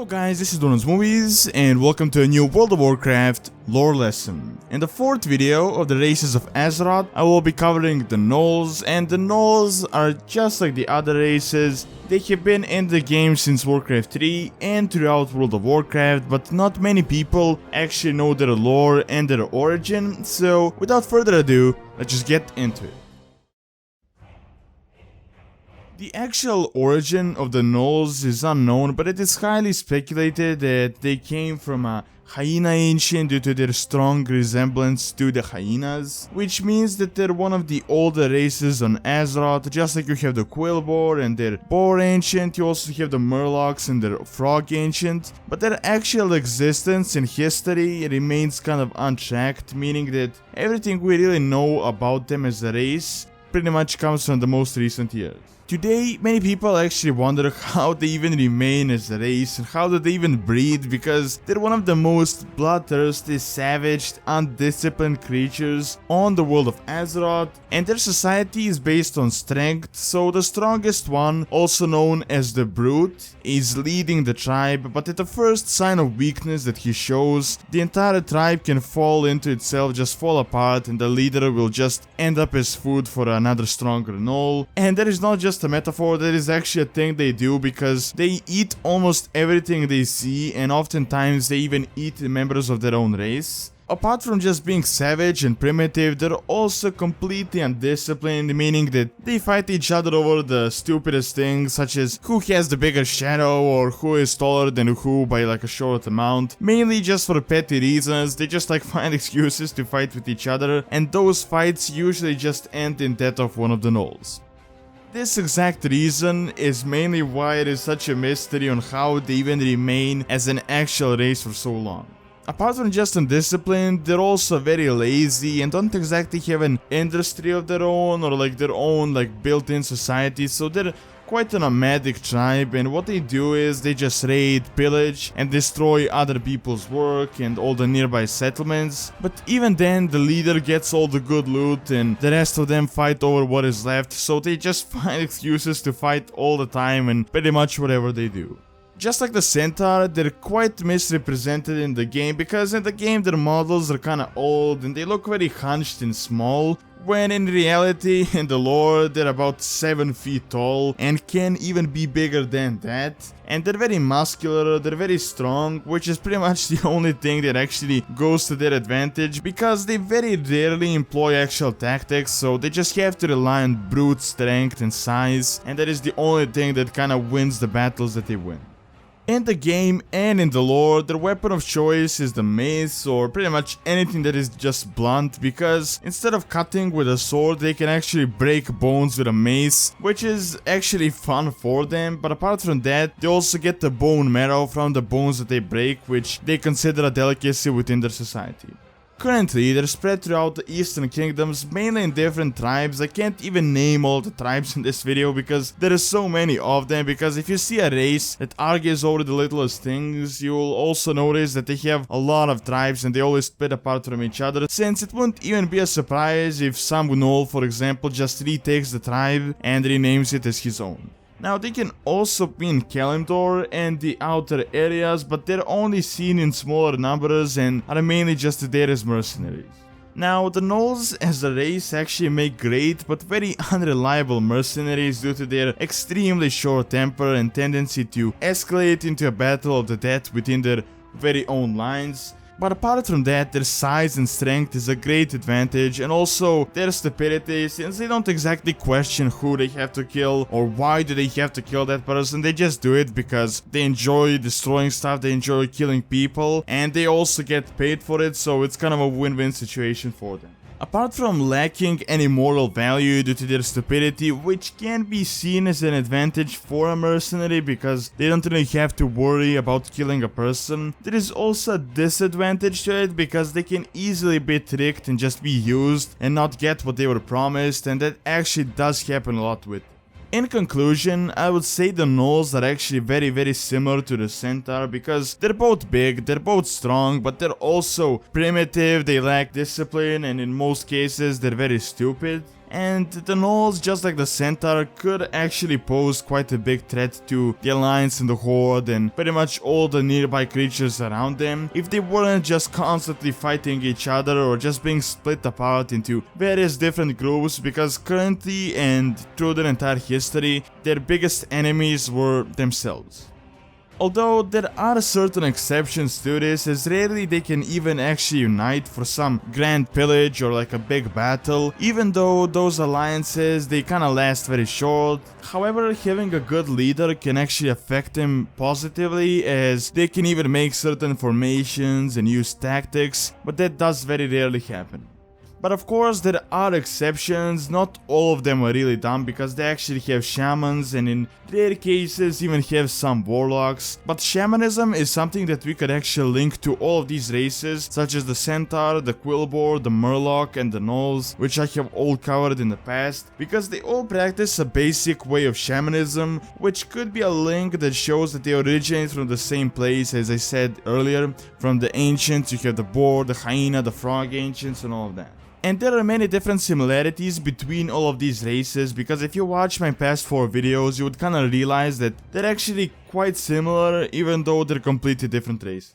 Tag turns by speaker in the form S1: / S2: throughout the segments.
S1: Hello guys, this is Donald's Movies, and welcome to a new World of Warcraft lore lesson. In the fourth video of the races of Azeroth, I will be covering the Gnolls, and the Gnolls are just like the other races. They have been in the game since Warcraft 3 and throughout World of Warcraft, but not many people actually know their lore and their origin, so without further ado, let's just get into it. The actual origin of the Gnolls is unknown, but it is highly speculated that they came from a hyena ancient due to their strong resemblance to the hyenas, which means that they're one of the older races on Azeroth. Just like you have the Quillboar and their Boar ancient, you also have the Murlocs and their Frog ancient, but their actual existence in history remains kind of untracked, meaning that everything we really know about them as a race pretty much comes from the most recent years. Today, many people actually wonder how they even remain as a race and how do they even breed, because they're one of the most bloodthirsty, savage, undisciplined creatures on the world of Azeroth, and their society is based on strength, so the strongest one, also known as the Brute, is leading the tribe, but at the first sign of weakness that he shows, the entire tribe can fall into itself, just fall apart, and the leader will just end up as food for another stronger Gnoll. And that is not just a metaphor, that is actually a thing they do, because they eat almost everything they see, and oftentimes they even eat members of their own race. Apart from just being savage and primitive, they're also completely undisciplined, meaning that they fight each other over the stupidest things, such as who has the bigger shadow or who is taller than who by like a short amount. Mainly just for petty reasons, they just like find excuses to fight with each other, and those fights usually just end in death of one of the Gnolls. This exact reason is mainly why it is such a mystery on how they even remain as an actual race for so long. Apart from just undisciplined, they're also very lazy and don't exactly have an industry of their own or like their own like built-in society, so they're quite a nomadic tribe, and what they do is they just raid, pillage, and destroy other people's work and all the nearby settlements. But even then, the leader gets all the good loot and the rest of them fight over what is left, so they just find excuses to fight all the time and pretty much whatever they do. Just like the Centaur, they're quite misrepresented in the game, because in the game their models are kinda old and they look very hunched and small, when in reality, in the lore, they're about 7 feet tall and can even be bigger than that. And they're very muscular, they're very strong, which is pretty much the only thing that actually goes to their advantage, because they very rarely employ actual tactics, so they just have to rely on brute strength and size, and that is the only thing that kinda wins the battles that they win. In the game and in the lore, their weapon of choice is the mace, or pretty much anything that is just blunt, because instead of cutting with a sword, they can actually break bones with a mace, which is actually fun for them. But apart from that, they also get the bone marrow from the bones that they break, which they consider a delicacy within their society. Currently, they're spread throughout the Eastern Kingdoms, mainly in different tribes. I can't even name all the tribes in this video because there are so many of them, because if you see a race that argues over the littlest things, you'll also notice that they have a lot of tribes and they always split apart from each other, since it wouldn't even be a surprise if some Gnoll, for example, just retakes the tribe and renames it as his own. Now, they can also be in Kalimdor and the outer areas, but they're only seen in smaller numbers and are mainly just there as mercenaries. Now, the Gnolls as a race actually make great but very unreliable mercenaries due to their extremely short temper and tendency to escalate into a battle of the death within their very own lines. But apart from that, their size and strength is a great advantage, and also their stupidity, since they don't exactly question who they have to kill or why do they have to kill that person. They just do it because they enjoy destroying stuff, they enjoy killing people, and they also get paid for it, so it's kind of a win-win situation for them. Apart from lacking any moral value due to their stupidity, which can be seen as an advantage for a mercenary because they don't really have to worry about killing a person, there is also a disadvantage to it because they can easily be tricked and just be used and not get what they were promised, and that actually does happen a lot with. In conclusion, I would say the Gnolls are actually very similar to the Centaur, because they're both big, they're both strong, but they're also primitive, they lack discipline, and in most cases they're very stupid. And the gnolls, just like the centaur, could actually pose quite a big threat to the Alliance and the Horde and pretty much all the nearby creatures around them if they weren't just constantly fighting each other or just being split apart into various different groups, because currently and through their entire history, their biggest enemies were themselves. Although there are certain exceptions to this, as rarely they can even actually unite for some grand pillage or like a big battle, even though those alliances, they kinda last very short. However, having a good leader can actually affect them positively, as they can even make certain formations and use tactics, but that does very rarely happen. But of course there are exceptions, not all of them are really dumb, because they actually have shamans and in rare cases even have some warlocks. But shamanism is something that we could actually link to all of these races, such as the centaur, the quillboar, the murloc and the gnolls, which I have all covered in the past, because they all practice a basic way of shamanism, which could be a link that shows that they originate from the same place as I said earlier. From the ancients you have the boar, the hyena, the frog ancients and all of that. And there are many different similarities between all of these races, because if you watch my past 4 videos, you would kinda realize that they're actually quite similar, even though they're completely different races.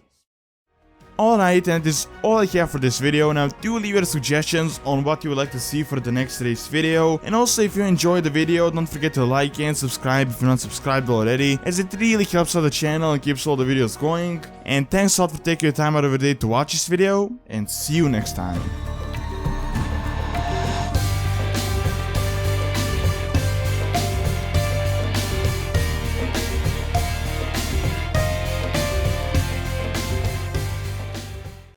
S1: Alright, and this is all I have for this video. Now do leave your suggestions on what you would like to see for the next race video, and also if you enjoyed the video, don't forget to like and subscribe if you're not subscribed already, as it really helps out the channel and keeps all the videos going. And thanks a lot for taking your time out of your day to watch this video, and see you next time.